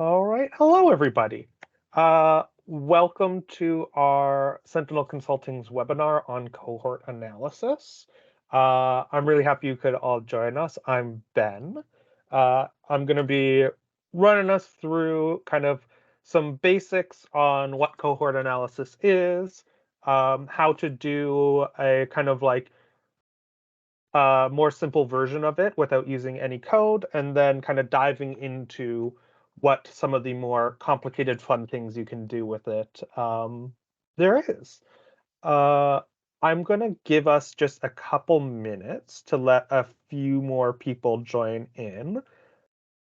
All right. Hello, everybody. Welcome to our Sentinel Consulting's webinar on cohort analysis. I'm really happy you could all join us. I'm Ben. I'm going to be running us through kind of some basics on what cohort analysis is, how to do a kind of like more simple version of it without using any code, and then kind of diving into what some of the more complicated, fun things you can do with it there is. Uh, I'm going to give us just a couple minutes to let a few more people join in.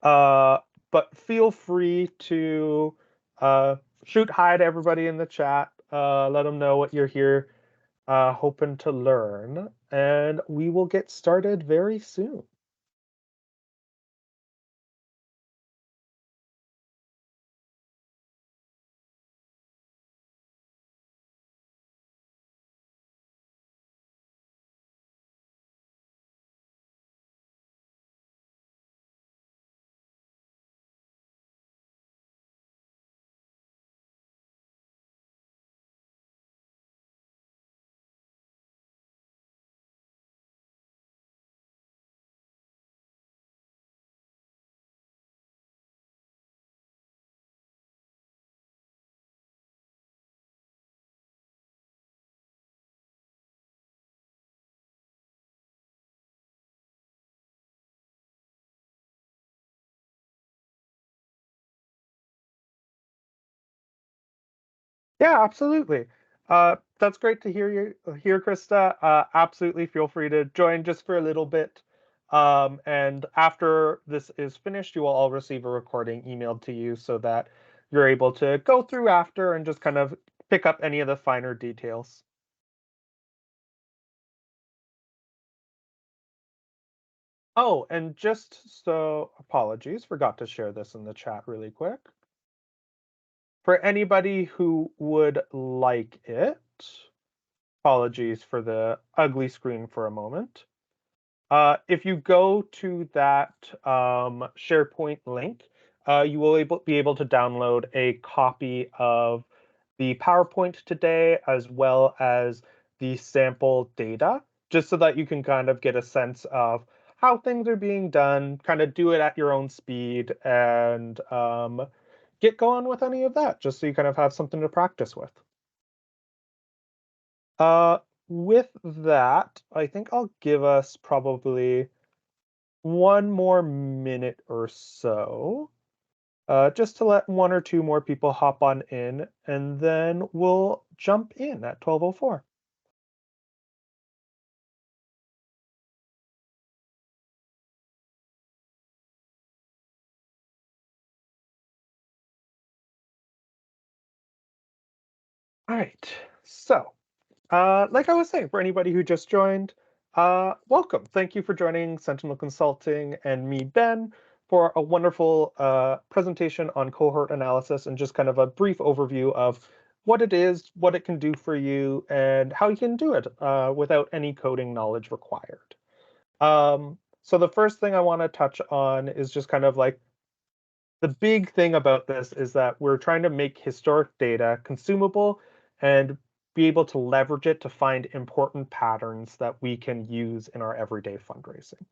Uh, but feel free to shoot hi to everybody in the chat. Let them know what you're here hoping to learn, and we will get started very soon. Yeah, absolutely. That's great to hear, Krista. Absolutely feel free to join just for a little bit. And after this is finished, you will all receive a recording emailed to you so that you're able to go through after and just kind of pick up any of the finer details. Oh, and just so apologies, forgot to share this in the chat really quick. For anybody who would like it, apologies for the ugly screen for a moment. If you go to that SharePoint link, you will be able to download a copy of the PowerPoint today, as well as the sample data, just so that you can kind of get a sense of how things are being done, kind of do it at your own speed, and get going with any of that, just so you kind of have something to practice with. Uh, with that, I think I'll give us probably one more minute or so, just to let one or two more people hop on in, and then we'll jump in at 12:04. All right, so like I was saying, for anybody who just joined, welcome. Thank you for joining Sentinel Consulting and me, Ben, for a wonderful presentation on cohort analysis and just kind of a brief overview of what it is, what it can do for you, and how you can do it without any coding knowledge required. So the first thing I want to touch on is just kind of like the big thing about this is that we're trying to make historic data consumable and be able to leverage it to find important patterns that we can use in our everyday fundraising.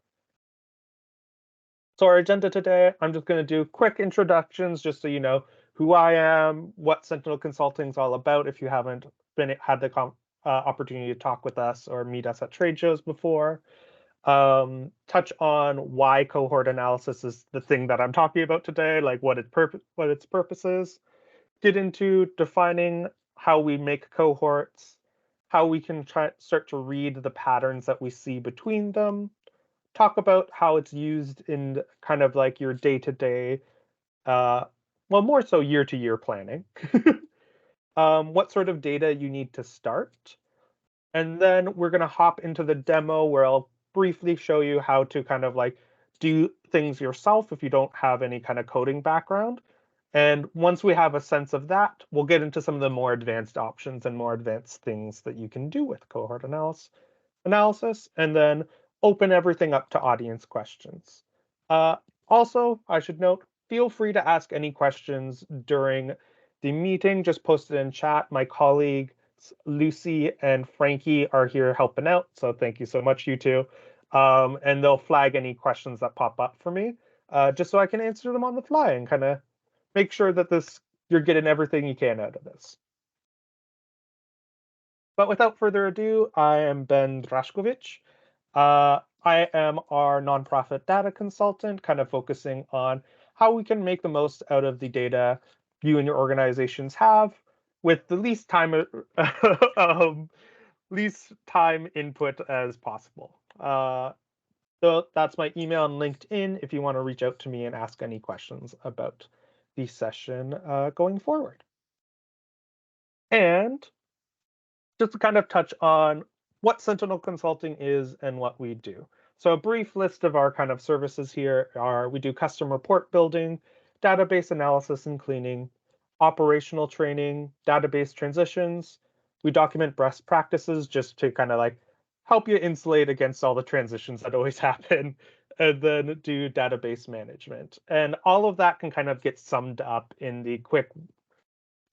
So our agenda today, I'm just going to do quick introductions just so you know who I am, what Sentinel Consulting is all about if you haven't had the opportunity to talk with us or meet us at trade shows before. Touch on why cohort analysis is the thing that I'm talking about today, like what its purpose is. Get into defining how we make cohorts, how we can start to read the patterns that we see between them. Talk about how it's used in kind of like your day-to-day, well, more so year-to-year planning. What sort of data you need to start. And then we're going to hop into the demo where I'll briefly show you how to kind of like do things yourself if you don't have any kind of coding background. And once we have a sense of that, we'll get into some of the more advanced options and more advanced things that you can do with cohort analysis, and then open everything up to audience questions. Uh, Also, I should note, feel free to ask any questions during the meeting. Just post it in chat. My colleagues Lucy and Frankie are here helping out, so thank you so much, you two. And they'll flag any questions that pop up for me, just so I can answer them on the fly and kind of make sure that you're getting everything you can out of this. But without further ado, I am Ben Draskovic. I am our nonprofit data consultant, kind of focusing on how we can make the most out of the data you and your organizations have with the least time least time input as possible. So that's my email and LinkedIn if you want to reach out to me and ask any questions about the session going forward. And just to kind of touch on what Sentinel Consulting is and what we do. So a brief list of our kind of services here are we do custom report building, database analysis and cleaning, operational training, database transitions. We document best practices just to kind of like help you insulate against all the transitions that always happen, and then do database management. And all of that can kind of get summed up in the quick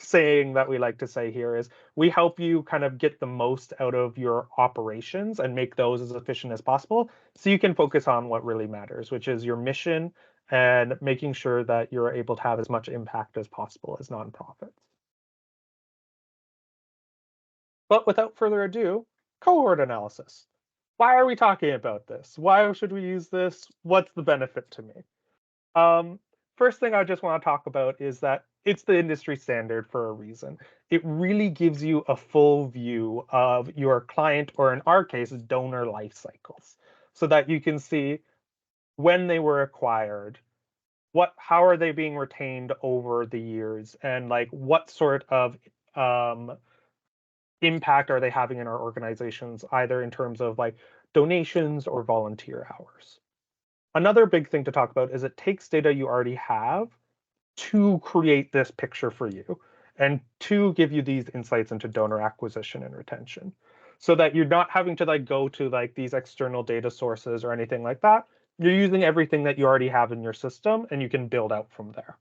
saying that we like to say here is we help you kind of get the most out of your operations and make those as efficient as possible so you can focus on what really matters, which is your mission and making sure that you're able to have as much impact as possible as nonprofits. But without further ado, cohort analysis. Why are we talking about this? Why should we use this? What's the benefit to me? First thing I just want to talk about is that it's the industry standard for a reason. It really gives you a full view of your client, or in our case, donor life cycles, so that you can see when they were acquired, how are they being retained over the years, and like what sort of impact are they having in our organizations, either in terms of like donations or volunteer hours. Another big thing to talk about is it takes data you already have to create this picture for you and to give you these insights into donor acquisition and retention, so that you're not having to like go to like these external data sources or anything like that. You're using everything that you already have in your system and you can build out from there.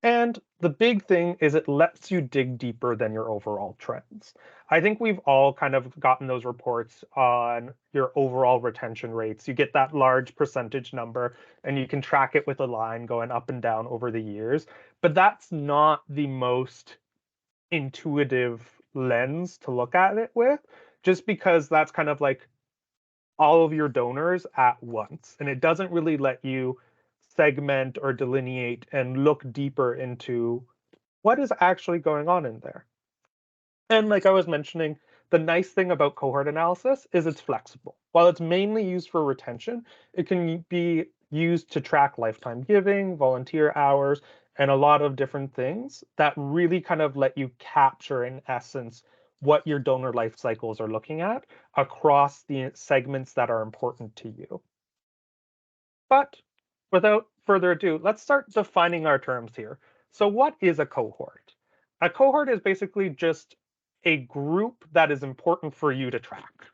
And the big thing is it lets you dig deeper than your overall trends. I think we've all kind of gotten those reports on your overall retention rates. You get that large percentage number and you can track it with a line going up and down over the years. But that's not the most intuitive lens to look at it with, just because that's kind of like all of your donors at once. And it doesn't really let you segment or delineate and look deeper into what is actually going on in there. And like I was mentioning, the nice thing about cohort analysis is it's flexible. While it's mainly used for retention, it can be used to track lifetime giving, volunteer hours, and a lot of different things that really kind of let you capture, in essence, what your donor life cycles are looking at across the segments that are important to you. But without further ado, let's start defining our terms here. So what is a cohort? A cohort is basically just a group that is important for you to track.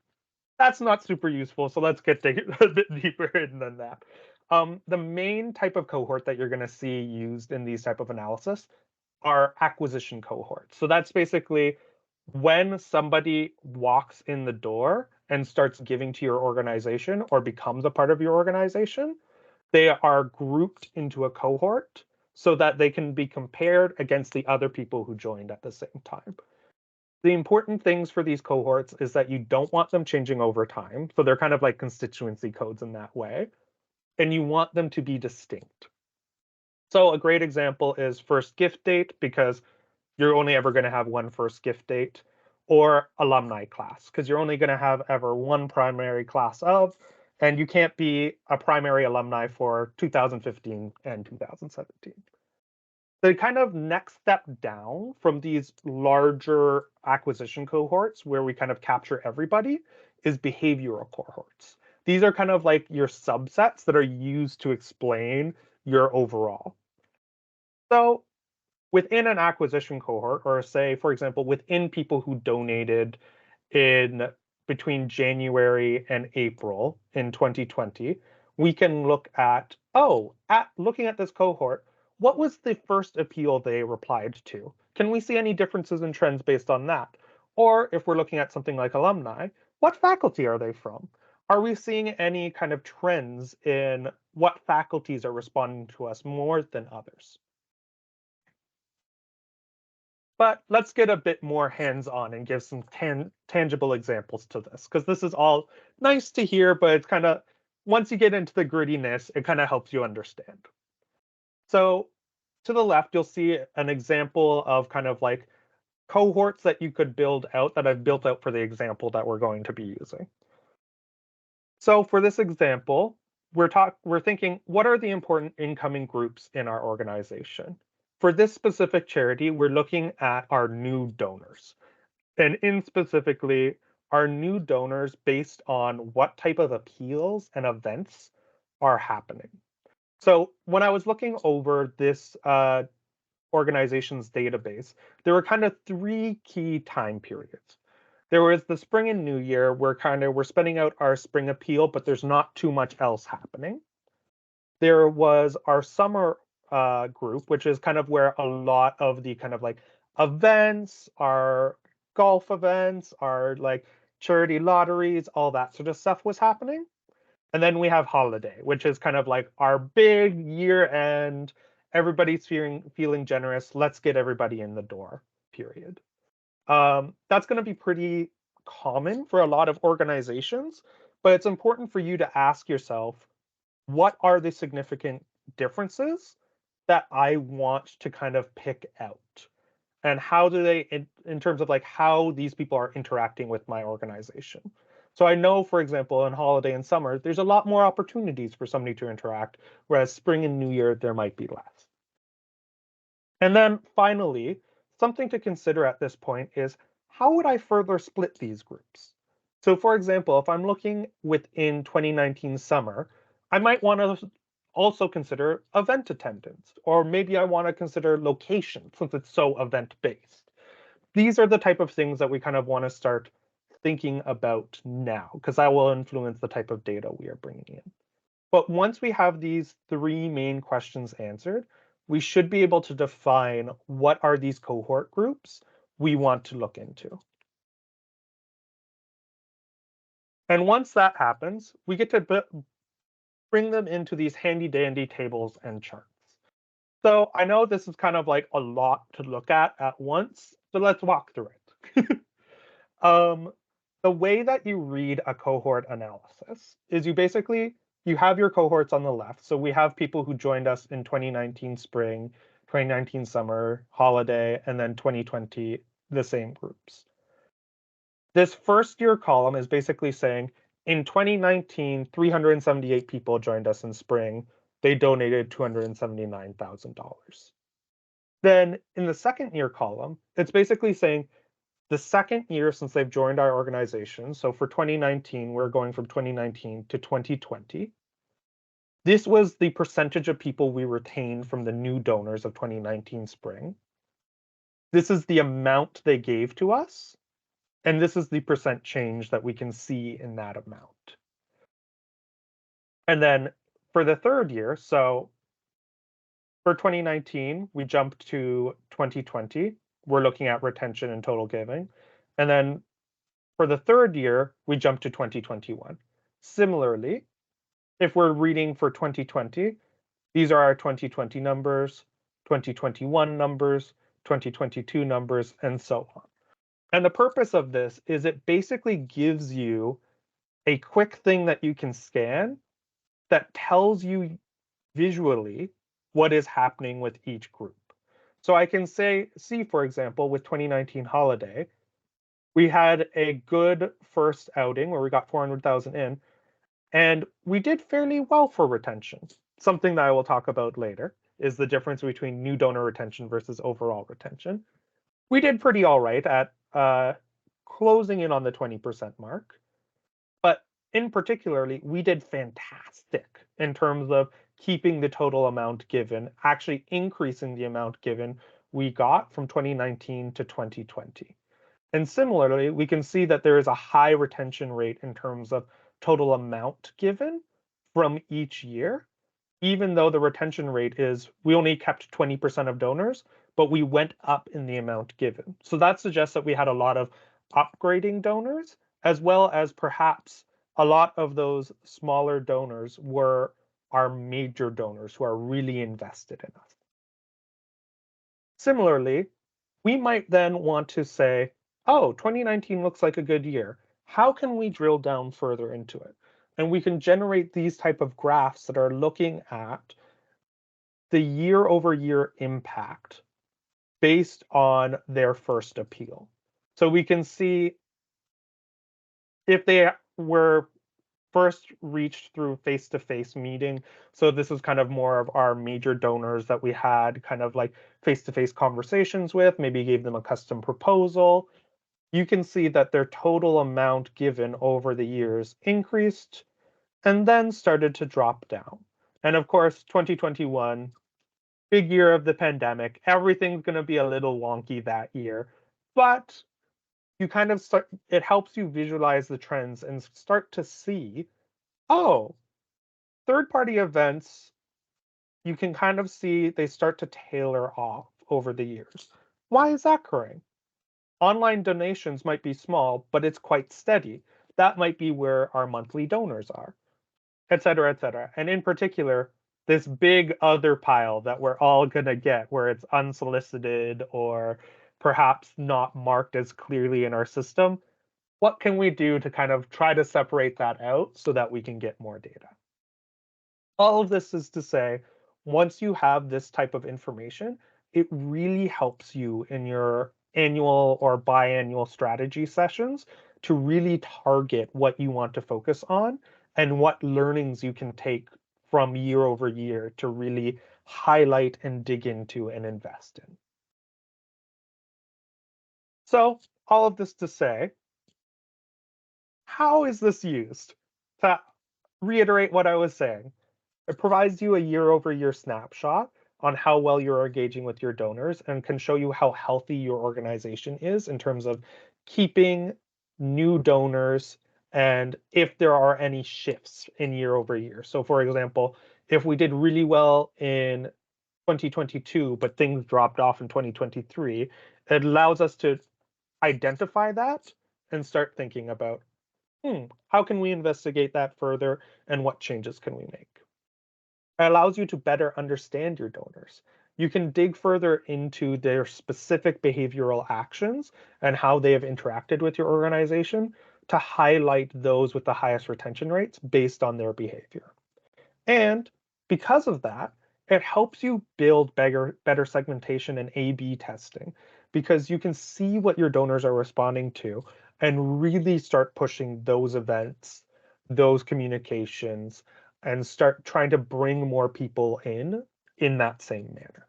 That's not super useful, so let's get a bit deeper in than that. The main type of cohort that you're going to see used in these type of analysis are acquisition cohorts. So that's basically when somebody walks in the door and starts giving to your organization or becomes a part of your organization, they are grouped into a cohort so that they can be compared against the other people who joined at the same time. The important things for these cohorts is that you don't want them changing over time. So they're kind of like constituency codes in that way. And you want them to be distinct. So a great example is first gift date, because you're only ever going to have one first gift date, or alumni class, because you're only going to have ever one primary class of, and you can't be a primary alumni for 2015 and 2017. The kind of next step down from these larger acquisition cohorts where we kind of capture everybody is behavioral cohorts. These are kind of like your subsets that are used to explain your overall. So within an acquisition cohort, or say, for example, within people who donated in between January and April in 2020, we can look at, looking at this cohort, what was the first appeal they replied to? Can we see any differences in trends based on that? Or if we're looking at something like alumni, what faculty are they from? Are we seeing any kind of trends in what faculties are responding to us more than others? But let's get a bit more hands-on and give some tangible examples to this, because this is all nice to hear, but it's kind of, once you get into the grittiness, it kind of helps you understand. So to the left, you'll see an example of kind of like cohorts that you could build out that I've built out for the example that we're going to be using. So for this example, we're thinking, what are the important incoming groups in our organization? For this specific charity, we're looking at our new donors, and in specifically our new donors based on what type of appeals and events are happening. So when I was looking over this organization's database, there were kind of three key time periods. There was the spring and new year, where we're spending out our spring appeal, but there's not too much else happening. There was our summer group, which is kind of where a lot of the kind of like events, our golf events, our like charity lotteries, all that sort of stuff was happening. And then we have holiday, which is kind of like our big year end, everybody's feeling generous, let's get everybody in the door, period. That's going to be pretty common for a lot of organizations, but it's important for you to ask yourself, what are the significant differences that I want to kind of pick out? And how do they, in terms of like how these people are interacting with my organization? So I know, for example, in holiday and summer, there's a lot more opportunities for somebody to interact, whereas spring and new year, there might be less. And then finally, something to consider at this point is, how would I further split these groups? So for example, if I'm looking within 2019 summer, I might want to also consider event attendance, or maybe I want to consider location since it's so event-based. These are the type of things that we kind of want to start thinking about now, because that will influence the type of data we are bringing in. But once we have these three main questions answered, we should be able to define what are these cohort groups we want to look into. And once that happens, we get to bring them into these handy dandy tables and charts. So I know this is kind of like a lot to look at once, so let's walk through it. The way that you read a cohort analysis is you have your cohorts on the left. So we have people who joined us in 2019 spring, 2019 summer, holiday, and then 2020, the same groups. This first year column is basically saying, in 2019, 378 people joined us in spring. They donated $279,000. Then in the second year column, it's basically saying the second year since they've joined our organization. So for 2019, we're going from 2019 to 2020. This was the percentage of people we retained from the new donors of 2019 spring. This is the amount they gave to us. And this is the percent change that we can see in that amount. And then for the third year, so for 2019, we jumped to 2020. We're looking at retention and total giving. And then for the third year, we jumped to 2021. Similarly, if we're reading for 2020, these are our 2020 numbers, 2021 numbers, 2022 numbers, and so on. And the purpose of this is it basically gives you a quick thing that you can scan that tells you visually what is happening with each group. So I can see, for example, with 2019 holiday, we had a good first outing where we got 400,000 in, and we did fairly well for retention. Something that I will talk about later is the difference between new donor retention versus overall retention. We did pretty all right at closing in on the 20% mark. But in particularly, we did fantastic in terms of keeping the total amount given, actually increasing the amount given we got from 2019 to 2020. And similarly, we can see that there is a high retention rate in terms of total amount given from each year, even though the retention rate is we only kept 20% of donors, but we went up in the amount given. So that suggests that we had a lot of upgrading donors, as well as perhaps a lot of those smaller donors were our major donors who are really invested in us. Similarly, we might then want to say, oh, 2019 looks like a good year. How can we drill down further into it? And we can generate these type of graphs that are looking at the year over year impact based on their first appeal. So we can see if they were first reached through face-to-face meeting. So this is kind of more of our major donors that we had kind of like face-to-face conversations with, maybe gave them a custom proposal. You can see that their total amount given over the years increased and then started to drop down. And of course, 2021, big year of the pandemic, everything's going to be a little wonky that year. But you kind of start, it helps you visualize the trends and start to see, oh, third-party events, you can kind of see they start to tailor off over the years. Why is that occurring? Online donations might be small, but it's quite steady. That might be where our monthly donors are, et cetera, et cetera. And in particular, this big other pile that we're all going to get where it's unsolicited or perhaps not marked as clearly in our system. What can we do to kind of try to separate that out so that we can get more data? All of this is to say, once you have this type of information, it really helps you in your annual or biannual strategy sessions to really target what you want to focus on and what learnings you can take from year over year to really highlight and dig into and invest in. So all of this to say, how is this used? To reiterate what I was saying, it provides you a year over year snapshot on how well you're engaging with your donors and can show you how healthy your organization is in terms of keeping new donors and if there are any shifts in year over year. So for example, if we did really well in 2022, but things dropped off in 2023, it allows us to identify that and start thinking about, how can we investigate that further and what changes can we make? It allows you to better understand your donors. You can dig further into their specific behavioral actions and how they have interacted with your organization to highlight those with the highest retention rates based on their behavior. And because of that, it helps you build better segmentation and A/B testing because you can see what your donors are responding to and really start pushing those events, those communications, and start trying to bring more people in that same manner.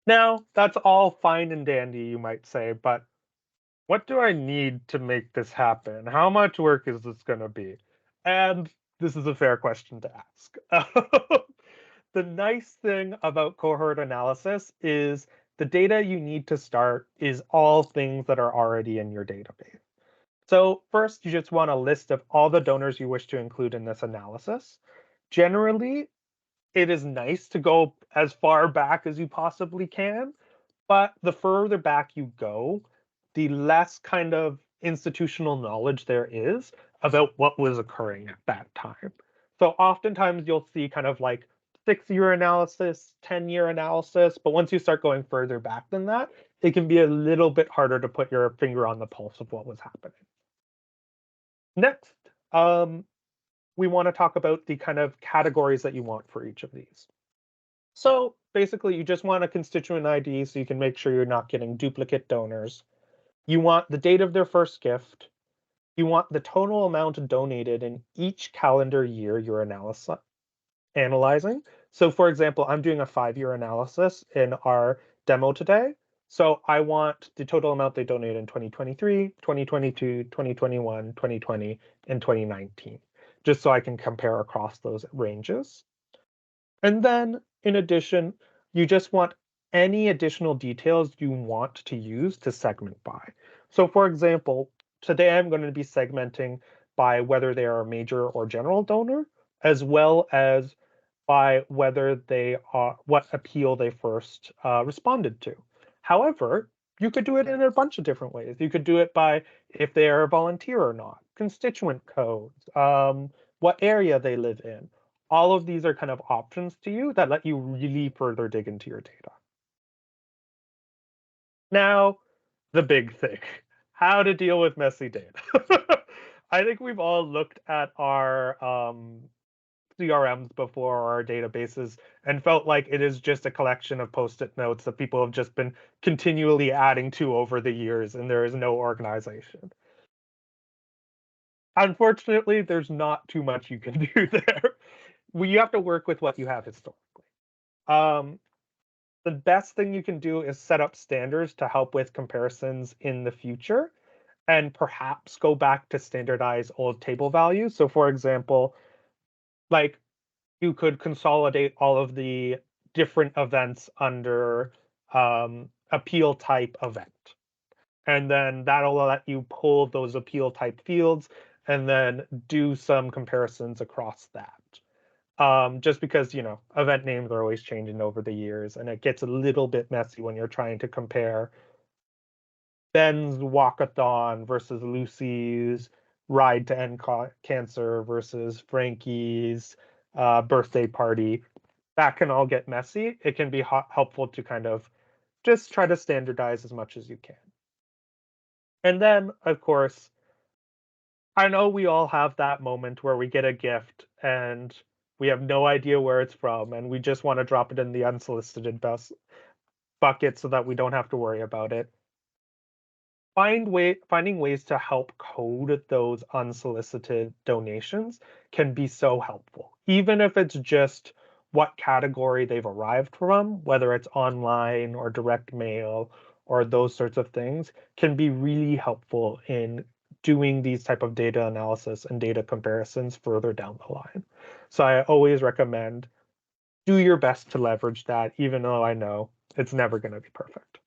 Now, that's all fine and dandy, you might say, but what do I need to make this happen? How much work is this going to be? And this is a fair question to ask. The nice thing about cohort analysis is the data you need to start is all things that are already in your database. So first, you just want a list of all the donors you wish to include in this analysis. Generally, it is nice to go as far back as you possibly can, but the further back you go, the less kind of institutional knowledge there is about what was occurring at that time. So oftentimes you'll see kind of like 6-year analysis, 10-year analysis, but once you start going further back than that, it can be a little bit harder to put your finger on the pulse of what was happening. Next, we want to talk about the kind of categories that you want for each of these. So basically, you just want a constituent ID so you can make sure you're not getting duplicate donors. You want the date of their first gift. You want the total amount donated in each calendar year you're analyzing. So for example, I'm doing a 5-year analysis in our demo today. So I want the total amount they donated in 2023, 2022, 2021, 2020, and 2019, just so I can compare across those ranges. And then in addition, you just want any additional details you want to use to segment by. So for example, today I'm going to be segmenting by whether they are a major or general donor, as well as by whether they are what appeal they first responded to. However, you could do it in a bunch of different ways. You could do it by if they are a volunteer or not, constituent codes, what area they live in. All of these are kind of options to you that let you really further dig into your data. Now, the big thing, how to deal with messy data. I think we've all looked at our CRMs before, or our databases, and felt like it is just a collection of post-it notes that people have just been continually adding to over the years, and there is no organization. Unfortunately, there's not too much you can do there. You have to work with what you have historically. Um, the best thing you can do is set up standards to help with comparisons in the future, and perhaps go back to standardize old table values. So for example, like you could consolidate all of the different events under appeal type event. And then that'll let you pull those appeal type fields and then do some comparisons across that. Just because, event names are always changing over the years, and it gets a little bit messy when you're trying to compare Ben's walkathon versus Lucy's ride to end cancer versus Frankie's birthday party. That can all get messy. It can be helpful to kind of just try to standardize as much as you can. And then, of course, I know we all have that moment where we get a gift and we have no idea where it's from, and we just want to drop it in the unsolicited bucket so that we don't have to worry about it. Finding ways to help code those unsolicited donations can be so helpful, even if it's just what category they've arrived from, whether it's online or direct mail or those sorts of things, can be really helpful in doing these type of data analysis and data comparisons further down the line. So I always recommend do your best to leverage that, even though I know it's never going to be perfect.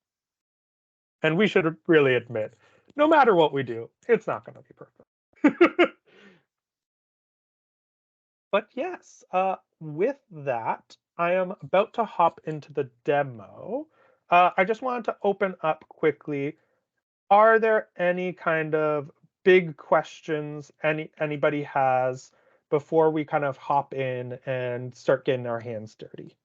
And we should really admit, no matter what we do, it's not going to be perfect. But yes, with that, I am about to hop into the demo. I just wanted to open up quickly. Are there any kind of big questions anybody has before we kind of hop in and start getting our hands dirty?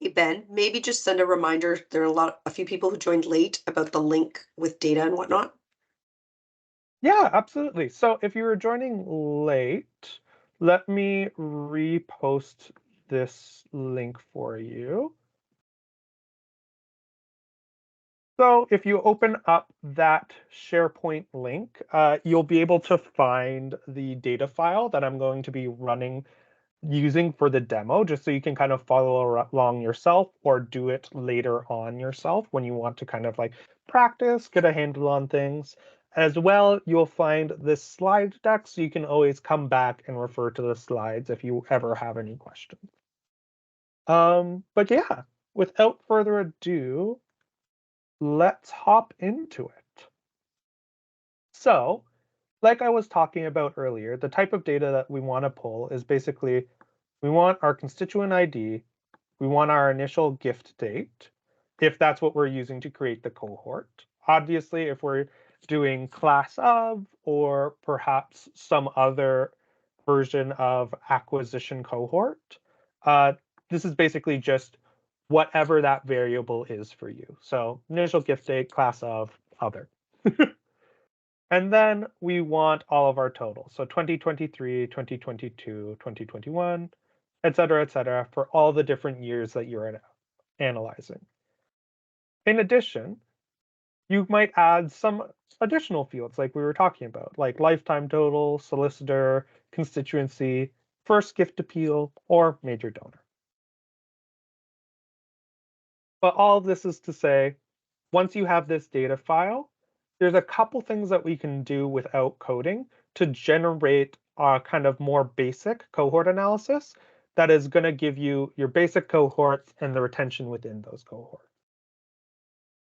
Hey Ben, maybe just send a reminder. There are a few people who joined late about the link with data and whatnot. Yeah, absolutely. So if you were joining late, let me repost this link for you. So if you open up that SharePoint link, you'll be able to find the data file that I'm going to be running using for the demo, just so you can kind of follow along yourself or do it later on yourself when you want to kind of like practice, get a handle on things. As well, you'll find this slide deck, so you can always come back and refer to the slides if you ever have any questions. But yeah, without further ado, let's hop into it. So, like I was talking about earlier, the type of data that we want to pull is basically we want our constituent ID, we want our initial gift date, if that's what we're using to create the cohort. Obviously, if we're doing class of or perhaps some other version of acquisition cohort, uh, this is basically just whatever that variable is for you. So initial gift date, class of, other. And then we want all of our totals. So 2023, 2022, 2021, et cetera, for all the different years that you're analyzing. In addition, you might add some additional fields like we were talking about, like lifetime total, solicitor, constituency, first gift appeal, or major donor. But all of this is to say, once you have this data file, there's a couple things that we can do without coding to generate a kind of more basic cohort analysis that is going to give you your basic cohorts and the retention within those cohorts.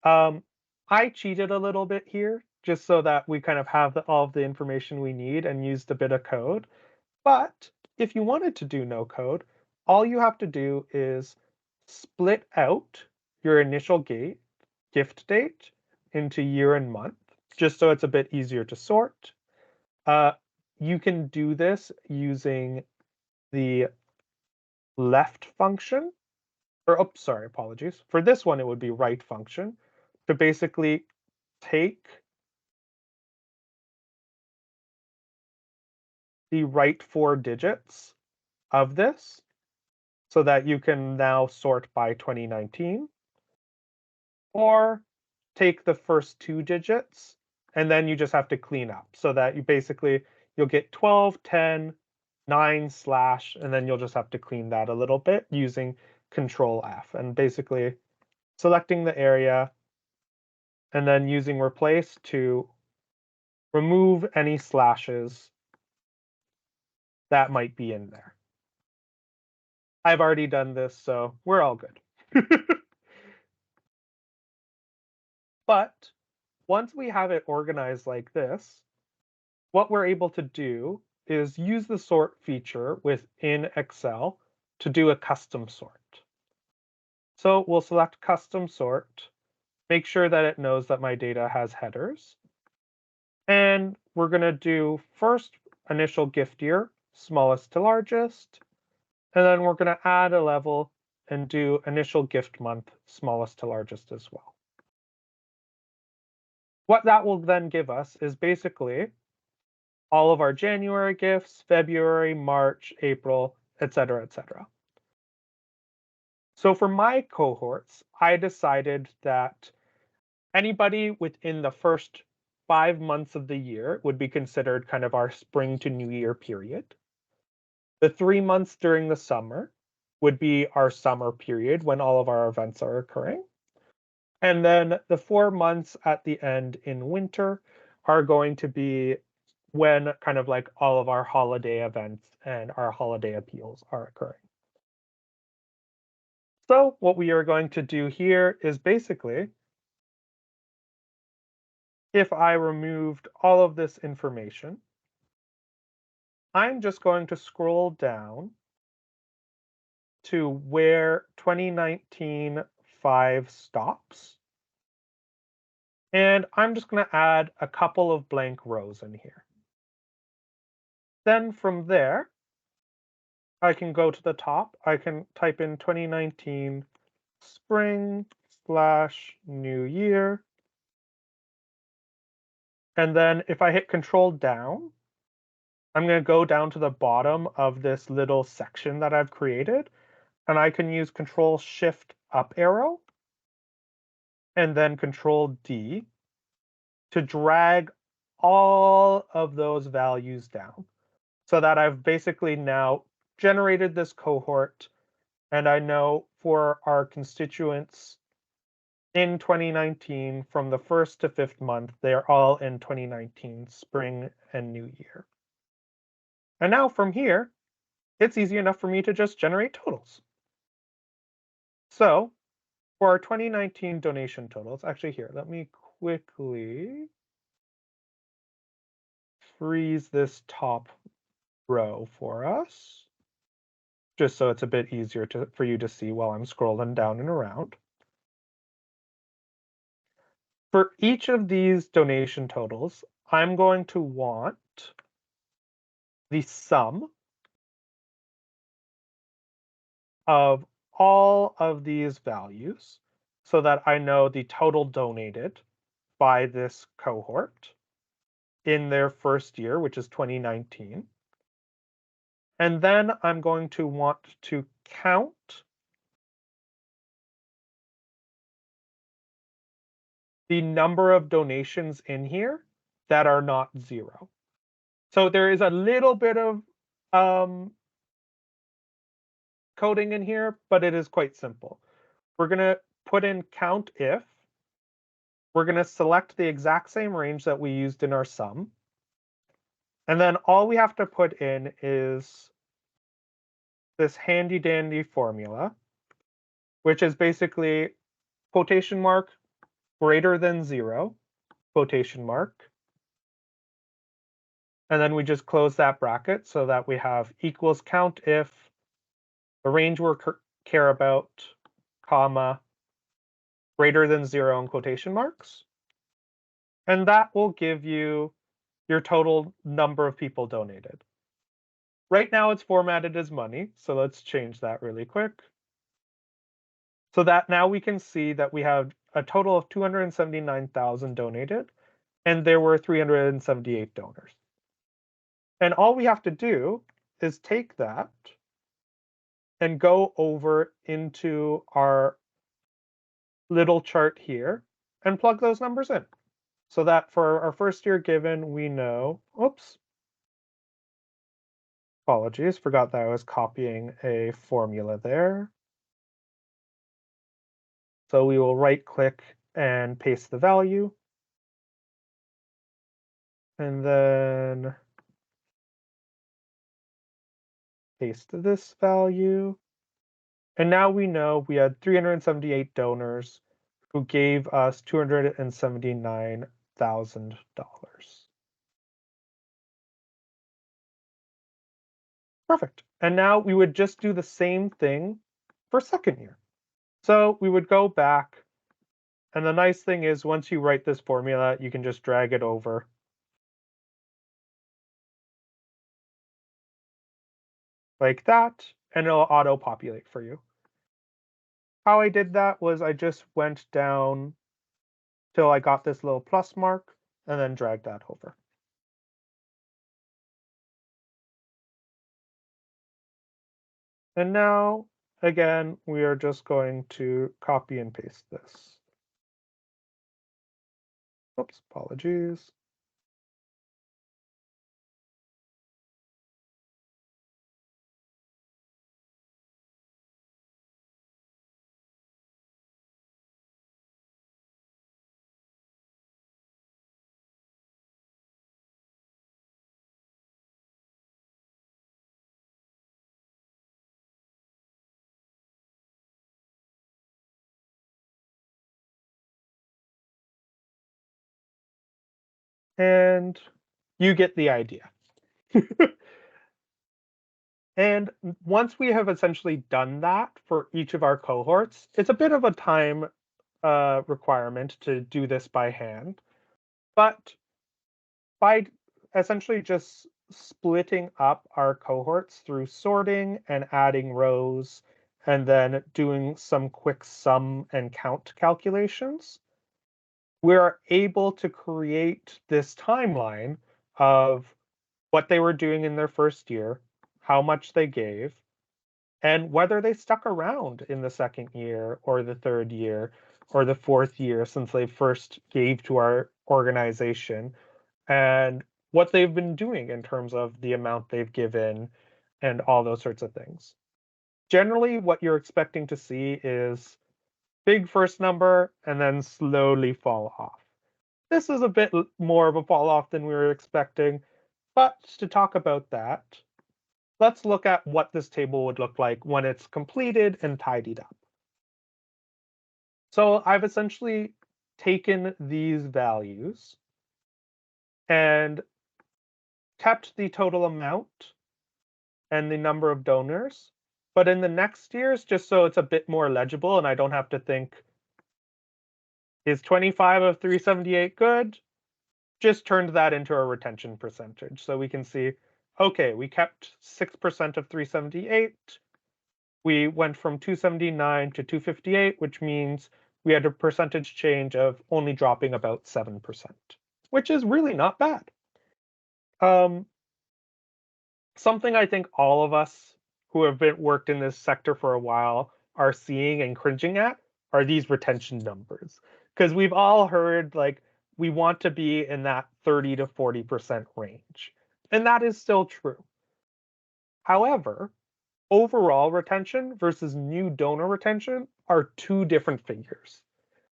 I cheated a little bit here just so that we kind of have all of the information we need and used a bit of code. But if you wanted to do no code, all you have to do is split out your initial gift date into year and month, just so it's a bit easier to sort. Uh, you can do this using the left function, or oops, sorry, apologies. For this one, it would be right function to basically take the right 4 digits of this so that you can now sort by 2019, or take the first 2 digits and then you just have to clean up so that you'll get 12, 10, 9 slash, and then you'll just have to clean that a little bit using Control F and basically selecting the area and then using replace to remove any slashes that might be in there. I've already done this, so we're all good. But once we have it organized like this, what we're able to do is use the sort feature within Excel to do a custom sort. So we'll select custom sort, make sure that it knows that my data has headers. And we're going to do first initial gift year, smallest to largest. And then we're going to add a level and do initial gift month, smallest to largest as well. What that will then give us is basically all of our January gifts, February, March, April, etc., etc. So for my cohorts, I decided that anybody within the first 5 months of the year would be considered kind of our spring to new year period. The 3 months during the summer would be our summer period when all of our events are occurring. And then the 4 months at the end in winter are going to be when kind of like all of our holiday events and our holiday appeals are occurring. So what we are going to do here is basically, if I removed all of this information, I'm just going to scroll down to where 2019 5 stops. And I'm just going to add a couple of blank rows in here. Then from there, I can go to the top. I can type in 2019 spring / new year. And then if I hit Control down, I'm going to go down to the bottom of this little section that I've created. And I can use Control Shift up arrow and then Control D to drag all of those values down so that I've basically now generated this cohort, and I know for our constituents in 2019 from the 1st to 5th month, they're all in 2019 spring and new year. And now from here, it's easy enough for me to just generate totals. So for our 2019 donation totals, actually here, let me quickly freeze this top row for us, just so it's a bit easier for you to see while I'm scrolling down and around. For each of these donation totals, I'm going to want the sum of all of these values so that I know the total donated by this cohort in their first year, which is 2019. And then I'm going to want to count the number of donations in here that are not 0. So there is a little bit of coding in here, but it is quite simple. We're going to put in count if. We're going to select the exact same range that we used in our sum. And then all we have to put in is this handy dandy formula, which is basically quotation mark, greater than 0, quotation mark. And then we just close that bracket so that we have equals count if the range we care about, comma, greater than 0 in quotation marks. And that will give you your total number of people donated. Right now it's formatted as money, so let's change that really quick. So that now we can see that we have a total of 279,000 donated, and there were 378 donors. And all we have to do is take that and go over into our little chart here and plug those numbers in. So that for our first year given, we know, oops, apologies, forgot that I was copying a formula there. So we will right click and paste the value. And then paste this value. And now we know we had 378 donors who gave us $279,000. Perfect. And now we would just do the same thing for second year. So we would go back. And the nice thing is once you write this formula, you can just drag it over. Like that, and it'll auto-populate for you. How I did that was I just went down till I got this little plus mark and then dragged that over. And now, again, we are just going to copy and paste this. Oops, apologies. And you get the idea. And once we have essentially done that for each of our cohorts, it's a bit of a time requirement to do this by hand. But by essentially just splitting up our cohorts through sorting and adding rows, and then doing some quick sum and count calculations, we're able to create this timeline of what they were doing in their first year, how much they gave, and whether they stuck around in the second year or the third year or the fourth year since they first gave to our organization, and what they've been doing in terms of the amount they've given and all those sorts of things. Generally, what you're expecting to see is big first number and then slowly fall off. This is a bit more of a fall off than we were expecting, but to talk about that, let's look at what this table would look like when it's completed and tidied up. So I've essentially taken these values and kept the total amount and the number of donors. But in the next years, just so it's a bit more legible and I don't have to think, is 25 of 378 good? Just turned that into a retention percentage. So we can see, okay, we kept 6% of 378. We went from 279 to 258, which means we had a percentage change of only dropping about 7%, which is really not bad. Something I think all of us who have worked in this sector for a while are seeing and cringing at are these retention numbers. Because we've all heard like we want to be in that 30 to 40% range. And that is still true. However, overall retention versus new donor retention are two different figures.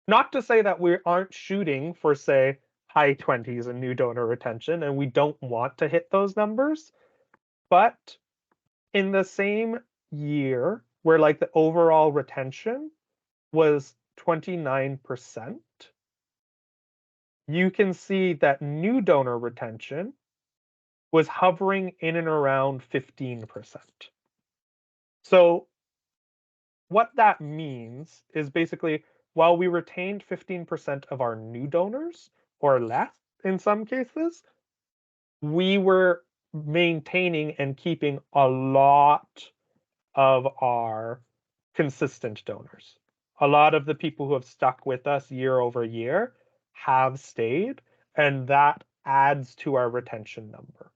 Not to say that we aren't shooting for, say, high 20s in new donor retention, and we don't want to hit those numbers. But in the same year where like the overall retention was 29%, you can see that new donor retention was hovering in and around 15%. So what that means is basically while we retained 15% of our new donors or less in some cases, we were maintaining and keeping a lot of our consistent donors. A lot of the people who have stuck with us year over year have stayed, and that adds to our retention number.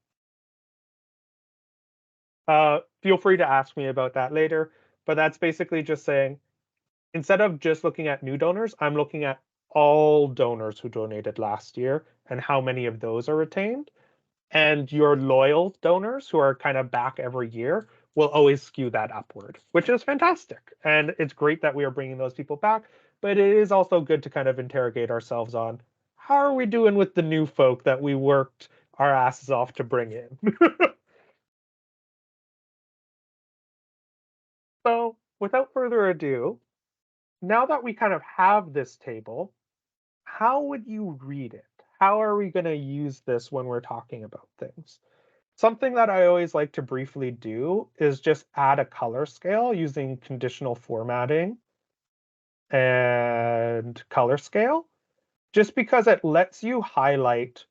Feel free to ask me about that later, but that's basically just saying instead of just looking at new donors, I'm looking at all donors who donated last year and how many of those are retained. And your loyal donors who are kind of back every year will always skew that upward, which is fantastic. And it's great that we are bringing those people back, but it is also good to kind of interrogate ourselves on how are we doing with the new folk that we worked our asses off to bring in. So without further ado, now that we kind of have this table, how would you read it? How are we going to use this when we're talking about things? Something that I always like to briefly do is just add a color scale using conditional formatting and color scale, just because it lets you highlight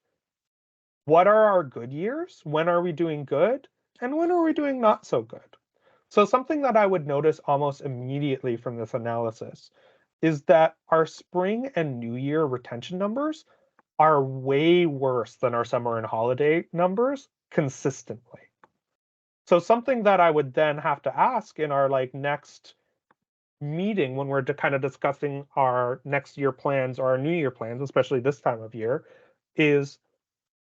what are our good years, when are we doing good, and when are we doing not so good. So something that I would notice almost immediately from this analysis is that our spring and new year retention numbers are way worse than our summer and holiday numbers consistently. So something that I would then have to ask in our next meeting when we're kind of discussing our next year plans or our new year plans, especially this time of year, is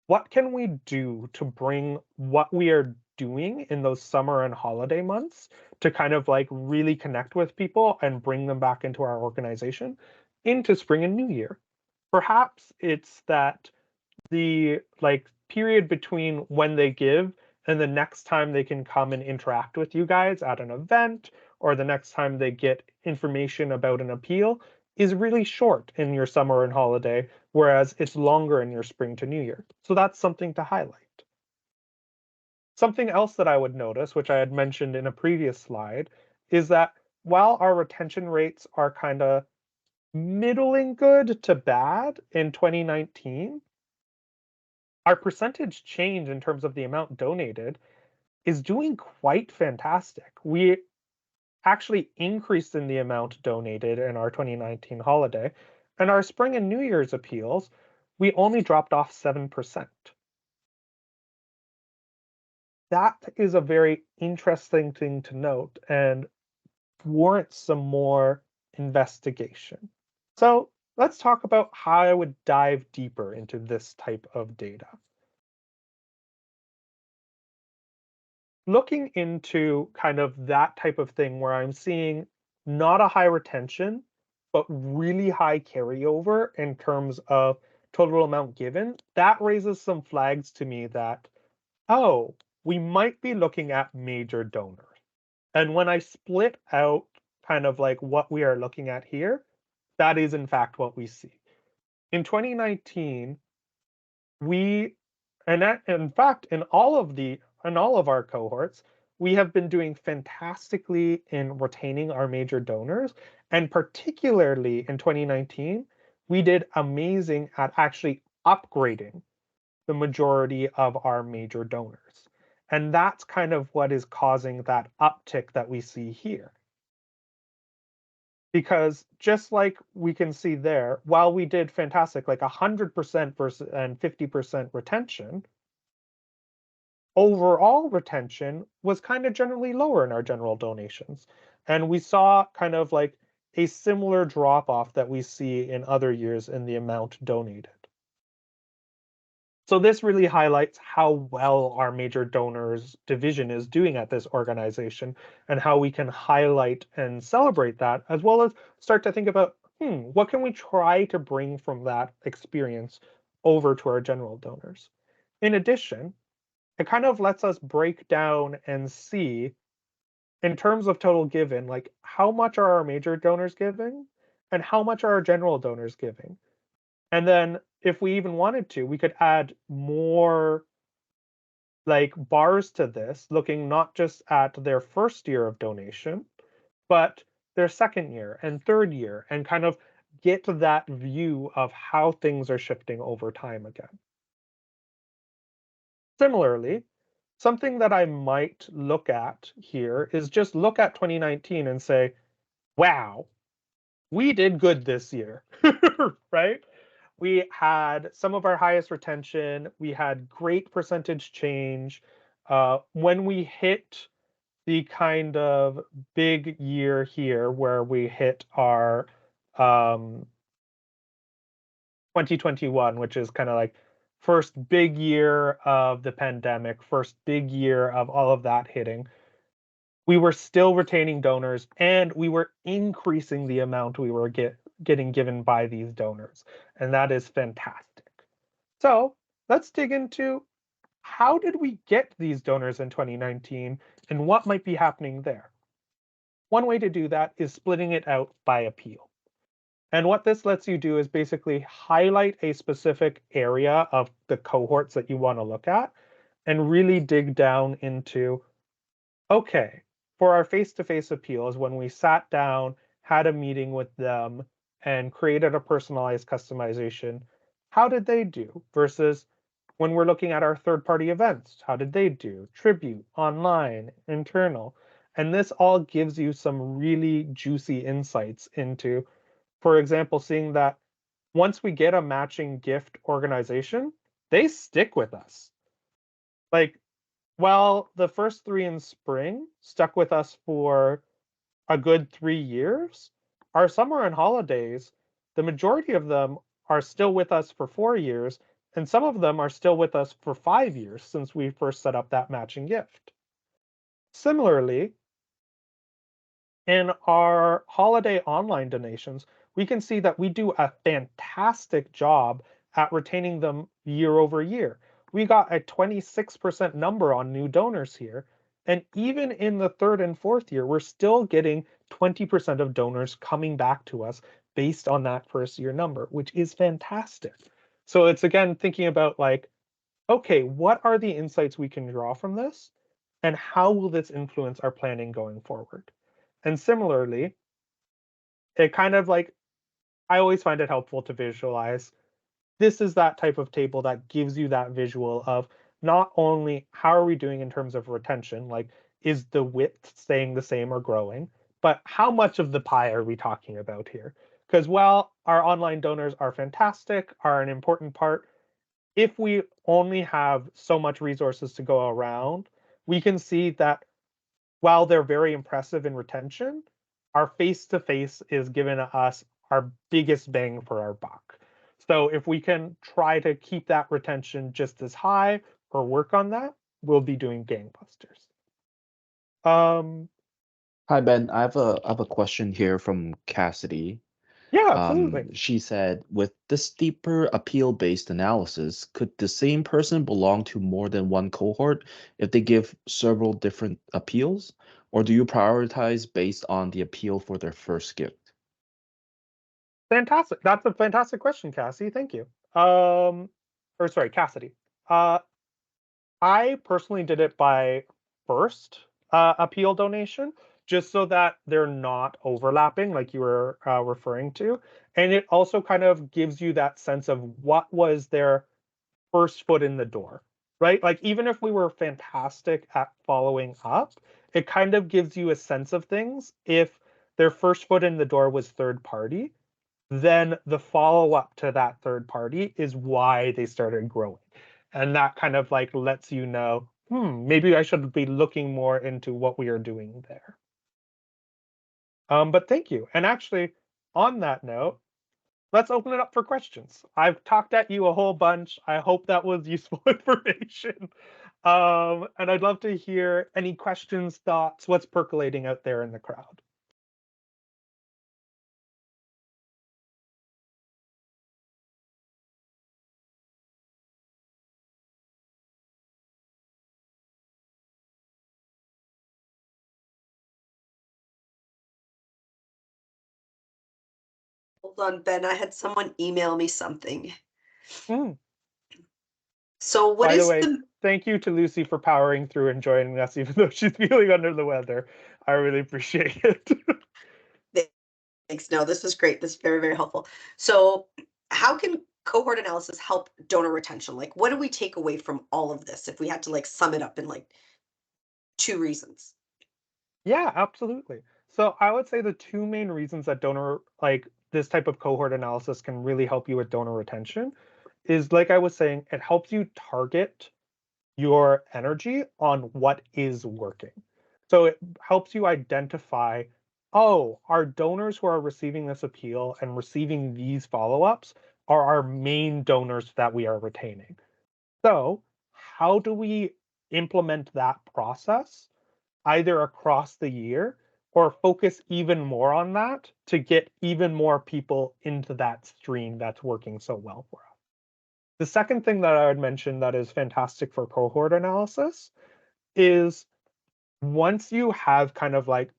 what can we do to bring what we are doing in those summer and holiday months to kind of really connect with people and bring them back into our organization into spring and new year. Perhaps it's that the period between when they give and the next time they can come and interact with you guys at an event or the next time they get information about an appeal is really short in your summer and holiday, whereas it's longer in your spring to new year. So that's something to highlight. Something else that I would notice, which I had mentioned in a previous slide, is that while our retention rates are kind of middling good to bad in 2019, our percentage change in terms of the amount donated is doing quite fantastic. We actually increased in the amount donated in our 2019 holiday, and our spring and New Year's appeals, we only dropped off 7%. That is a very interesting thing to note and warrants some more investigation. So let's talk about how I would dive deeper into this type of data. Looking into kind of that type of thing where I'm seeing not a high retention, but really high carryover in terms of total amount given, that raises some flags to me that, oh, we might be looking at major donors. And when I split out kind of what we are looking at here, that is in fact what we see. In 2019, we and that, in fact, in all of our cohorts, we have been doing fantastically in retaining our major donors, and particularly in 2019, we did amazing at actually upgrading the majority of our major donors. And that's kind of what is causing that uptick that we see here. Because just like we can see there, while we did fantastic, like 100% versus and 50% retention, overall retention was kind of generally lower in our general donations. And we saw kind of a similar drop off that we see in other years in the amount donated. So this really highlights how well our major donors division is doing at this organization and how we can highlight and celebrate that, as well as start to think about, what can we try to bring from that experience over to our general donors? In addition, it kind of lets us break down and see in terms of total given, how much are our major donors giving and how much are our general donors giving? And then if we even wanted to, we could add more like bars to this, looking not just at their first year of donation, but their second year and third year, and kind of get that view of how things are shifting over time again. Similarly, something that I might look at here is just look at 2019 and say, wow, we did good this year, right? We had some of our highest retention. We had great percentage change. When we hit the kind of big year here where we hit our 2021, which is kind of like first big year of the pandemic, first big year of all of that hitting, we were still retaining donors and we were increasing the amount we were getting given by these donors. And that is fantastic. So let's dig into how did we get these donors in 2019 and what might be happening there. One way to do that is splitting it out by appeal. And what this lets you do is basically highlight a specific area of the cohorts that you want to look at and really dig down into, okay, for our face-to-face appeals, when we sat down, had a meeting with them, and created a personalized customization, how did they do? Versus when we're looking at our third-party events, how did they do? Tribute, online, internal. And this all gives you some really juicy insights into, for example, seeing that once we get a matching gift organization, they stick with us. Like, while the first three in spring stuck with us for a good 3 years, our summer and holidays, the majority of them are still with us for 4 years, and some of them are still with us for 5 years since we first set up that matching gift. Similarly, in our holiday online donations, we can see that we do a fantastic job at retaining them year over year. We got a 26% number on new donors here. And even in the third and fourth year, we're still getting 20% of donors coming back to us based on that first year number, which is fantastic. So it's again thinking about like, okay, what are the insights we can draw from this? And how will this influence our planning going forward? And similarly, it kind of like I always find it helpful to visualize. This is that type of table that gives you that visual of not only how are we doing in terms of retention, like is the width staying the same or growing, but how much of the pie are we talking about here? Because while our online donors are fantastic, are an important part, if we only have so much resources to go around, we can see that while they're very impressive in retention, our face-to-face is giving us our biggest bang for our buck. So if we can try to keep that retention just as high or work on that, we'll be doing gangbusters. Um, Hi Ben, I have a question here from Cassidy. yeah, absolutely. She said, with this deeper appeal-based analysis, could the same person belong to more than one cohort if they give several different appeals? Or do you prioritize based on the appeal for their first gift? Fantastic. That's a fantastic question, Cassie. Thank you. Or sorry, Cassidy. Uh, I personally did it by first appeal donation, just so that they're not overlapping, like you were referring to. And it also kind of gives you that sense of what was their first foot in the door, right? Like, even if we were fantastic at following up, it kind of gives you a sense of things. If their first foot in the door was third party, then the follow up to that third party is why they started growing. And that kind of like lets you know, maybe I should be looking more into what we are doing there. But thank you. And actually, on that note, let's open it up for questions. I've talked at you a whole bunch. I hope that was useful information. And I'd love to hear any questions, thoughts, what's percolating out there in the crowd. Hold on, Ben. I had someone email me something. Mm. So what By the is way, the thank you to Lucy for powering through and joining us, even though she's feeling under the weather. I really appreciate it. thanks? No, this was great. This is very, very helpful. So how can cohort analysis help donor retention? Like what do we take away from all of this if we had to like sum it up in like 2 reasons? Yeah, absolutely. So I would say the two main reasons that donor, like this type of cohort analysis can really help you with donor retention is, like I was saying, it helps you target your energy on what is working. So it helps you identify, oh, our donors who are receiving this appeal and receiving these follow-ups are our main donors that we are retaining. So how do we implement that process either across the year or focus even more on that to get even more people into that stream that's working so well for us? The second thing that I would mention that is fantastic for cohort analysis is once you have kind of like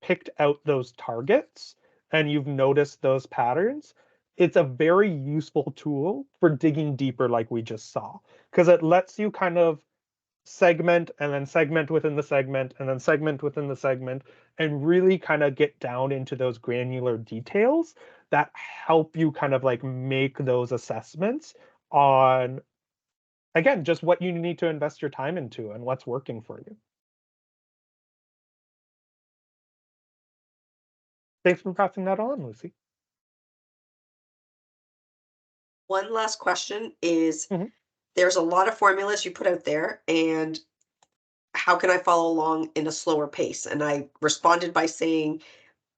picked out those targets and you've noticed those patterns, it's a very useful tool for digging deeper, like we just saw, because it lets you kind of segment and then segment within the segment and then segment within the segment and really kind of get down into those granular details that help you kind of like make those assessments on, again, just what you need to invest your time into and what's working for you. Thanks for passing that on, Lucy. One last question is Mhm. there's a lot of formulas you put out there and how can I follow along in a slower pace? And I responded by saying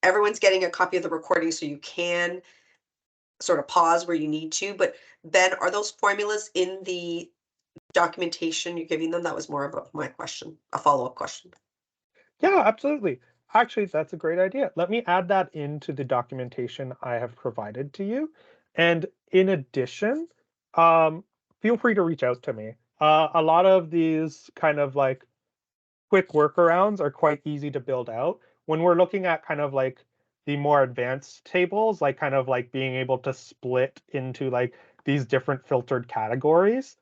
everyone's getting a copy of the recording so you can sort of pause where you need to. But Ben, are those formulas in the documentation you're giving them? That was more of my question, a follow-up question. Yeah, absolutely. Actually, that's a great idea. Let me add that into the documentation I have provided to you. And in addition, um, feel free to reach out to me. A lot of these kind of like quick workarounds are quite easy to build out. When we're looking at kind of like the more advanced tables, like kind of like being able to split into like these different filtered categories,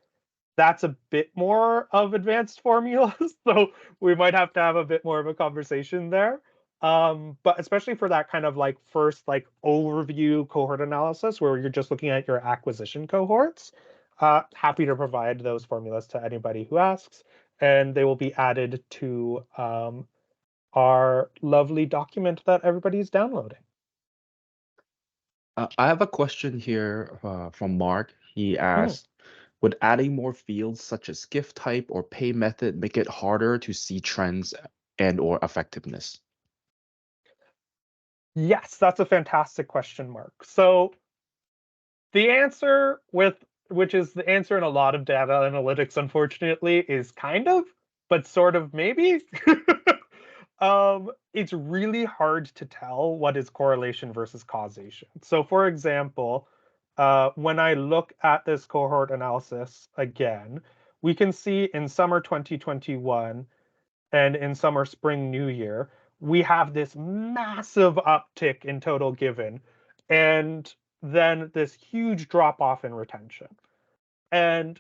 that's a bit more of advanced formulas, so we might have to have a bit more of a conversation there. But especially for that kind of like first like overview cohort analysis where you're just looking at your acquisition cohorts, happy to provide those formulas to anybody who asks, and they will be added to our lovely document that everybody's downloading. I have a question here from Mark. He Mhm. asked, would adding more fields such as gift type or pay method make it harder to see trends and or effectiveness? Yes, that's a fantastic question, Mark. So the answer with which is the answer in a lot of data analytics, unfortunately, is kind of, but sort of maybe. It's really hard to tell what is correlation versus causation. So, for example, when I look at this cohort analysis again, we can see in summer 2021 and in summer, spring, new year, we have this massive uptick in total given, and then this huge drop off in retention. And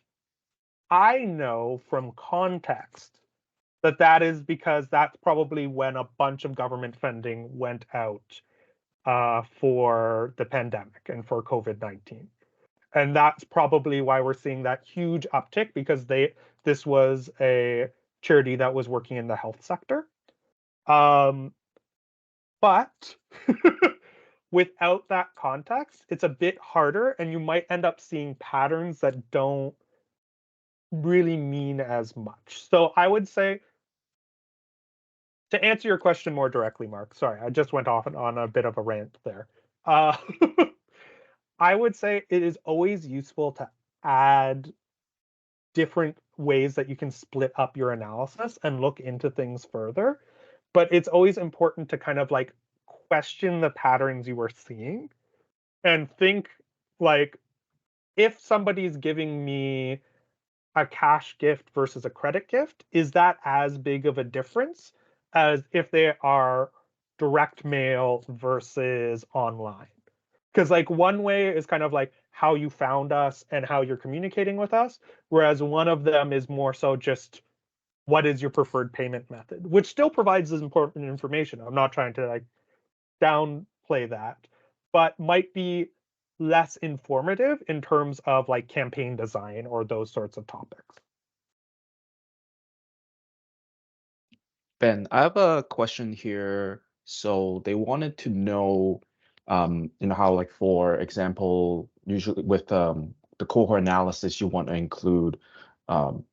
I know from context that that is because that's probably when a bunch of government funding went out for the pandemic and for COVID-19. And that's probably why we're seeing that huge uptick because this was a charity that was working in the health sector. Um, but without that context, it's a bit harder, and you might end up seeing patterns that don't really mean as much. So I would say, to answer your question more directly, Mark, sorry, I just went off on a bit of a rant there. Uh, I would say it is always useful to add different ways that you can split up your analysis and look into things further. But it's always important to kind of like question the patterns you are seeing and think like, if somebody's giving me a cash gift versus a credit gift, is that as big of a difference as if they are direct mail versus online? Because like one way is kind of like how you found us and how you're communicating with us, whereas one of them is more so just what is your preferred payment method, which still provides this important information. I'm not trying to like downplay that, but might be less informative in terms of like campaign design or those sorts of topics. Ben, I have a question here. So they wanted to know, how like for example, usually with the cohort analysis, you want to include um,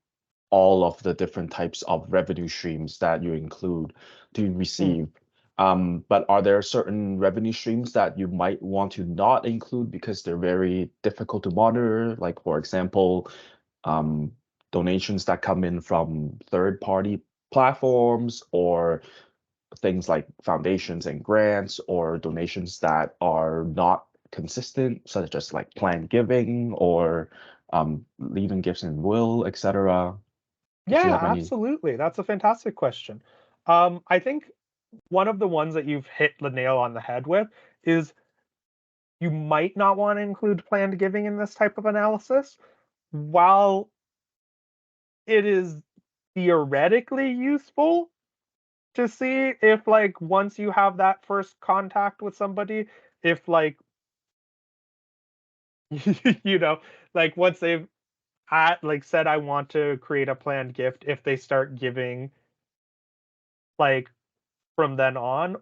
all of the different types of revenue streams that you include to receive. But are there certain revenue streams that you might want to not include because they're very difficult to monitor? Like, for example, um, donations that come in from third-party platforms, or things like foundations and grants, or donations that are not consistent, such as like planned giving or leaving gifts in will, etc. If you Yeah, have any. absolutely. That's a fantastic question. I think one of the ones that you've hit the nail on the head with is you might not want to include planned giving in this type of analysis. While it is theoretically useful to see if like once you have that first contact with somebody, if like you know, like once they've like said I want to create a planned gift, if they start giving like from then on.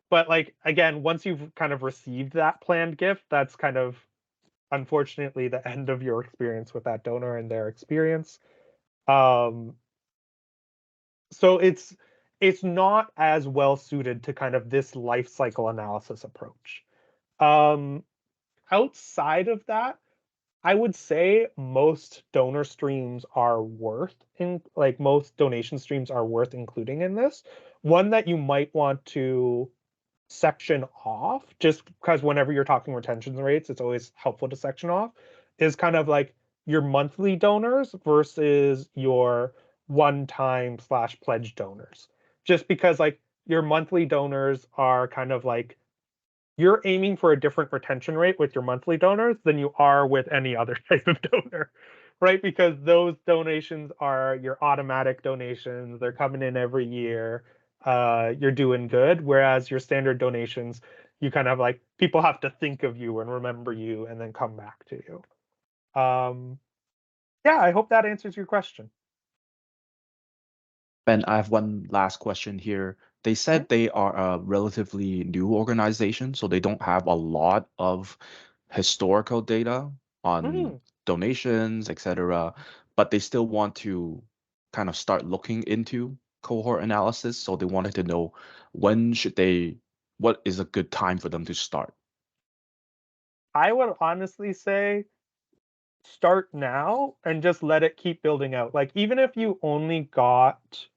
But like again, once you've kind of received that planned gift, that's kind of unfortunately the end of your experience with that donor and their experience. Um, so it's not as well suited to kind of this life cycle analysis approach. Um, Outside of that, I would say most donor streams are worth in like most donation streams are worth including in this. One that you might want to section off, just because whenever you're talking retention rates, it's always helpful to section off, is kind of like your monthly donors versus your one-time slash pledge donors. Just because like your monthly donors are kind of like you're aiming for a different retention rate with your monthly donors than you are with any other type of donor, right? Because those donations are your automatic donations, they're coming in every year, you're doing good. Whereas your standard donations, you kind of like people have to think of you and remember you and then come back to you. Yeah, I hope that answers your question. Ben, I have one last question here. They Mhm. said they are a relatively new organization, so they don't have a lot of historical data on Mhm. donations, etc. But they still want to kind of start looking into cohort analysis. So they wanted to know what is a good time for them to start? I would honestly say start now and just let it keep building out. Like even if you only got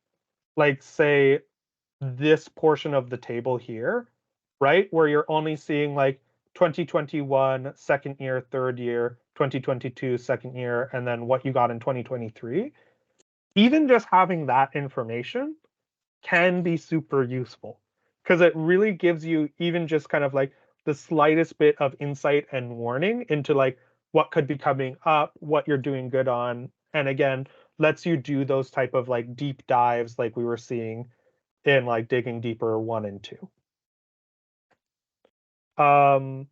like say this portion of the table here, right? Where you're only seeing like 2021 second year, third year, 2022 second year, and then what you got in 2023. Even just having that information can be super useful because it really gives you even just kind of like the slightest bit of insight and warning into like what could be coming up, what you're doing good on, and again, lets you do those type of like deep dives like we were seeing in like digging deeper 1 and 2. Um,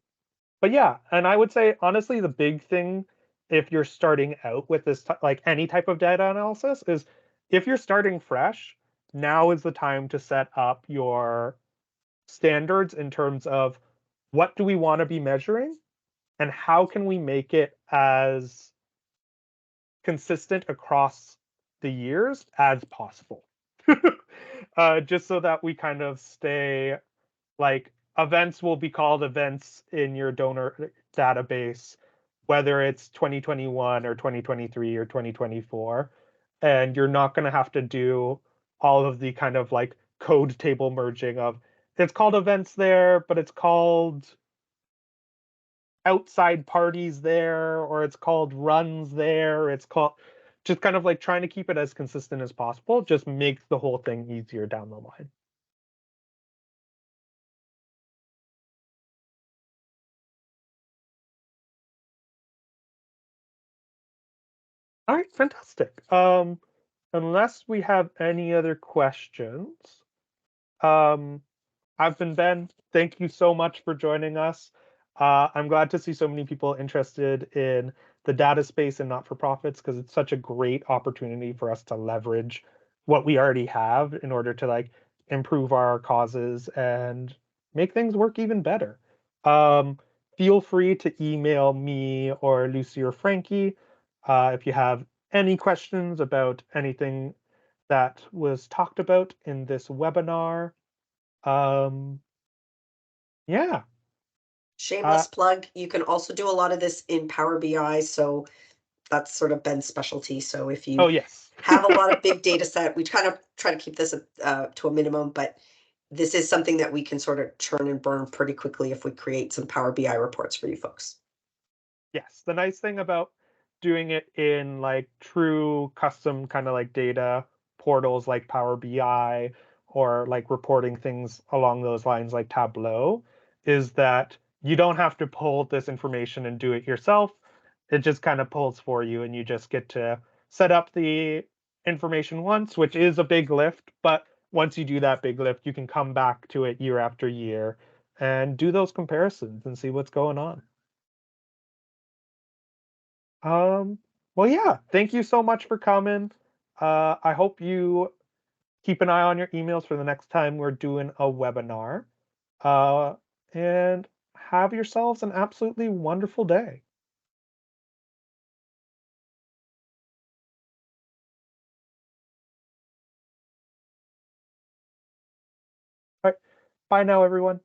but yeah, and I would say honestly, the big thing if you're starting out with this like any type of data analysis is if you're starting fresh, now is the time to set up your standards in terms of what do we want to be measuring and how can we make it as consistent across the years as possible. Just so that we kind of stay like events will be called events in your donor database, whether it's 2021 or 2023 or 2024. And you're not going to have to do all of the kind of like code table merging of it's called events there, but it's called outside parties there, or it's called runs there. It's called just kind of like trying to keep it as consistent as possible just makes the whole thing easier down the line. All right, fantastic. Unless we have any other questions, I've been Ben. Thank you so much for joining us. I'm glad to see so many people interested in the data space and not-for-profits because it's such a great opportunity for us to leverage what we already have in order to like improve our causes and make things work even better. Feel free to email me or Lucy or Frankie if you have any questions about anything that was talked about in this webinar. Yeah. Shameless plug. You can also do a lot of this in Power BI. So that's sort of Ben's specialty. So if Oh, you yes. have a lot of big data set, we kind of try to keep this to a minimum, but this is something that we can sort of churn and burn pretty quickly if we create some Power BI reports for you folks. Yes. The nice thing about doing it in like true custom kind of like data portals like Power BI or like reporting things along those lines like Tableau is that you don't have to pull this information and do it yourself. It just kind of pulls for you and you just get to set up the information once, which is a big lift, but once you do that big lift, you can come back to it year after year and do those comparisons and see what's going on. Well, yeah, thank you so much for coming. I hope you keep an eye on your emails for the next time we're doing a webinar. Uh, and have yourselves an absolutely wonderful day. All right, bye now, everyone.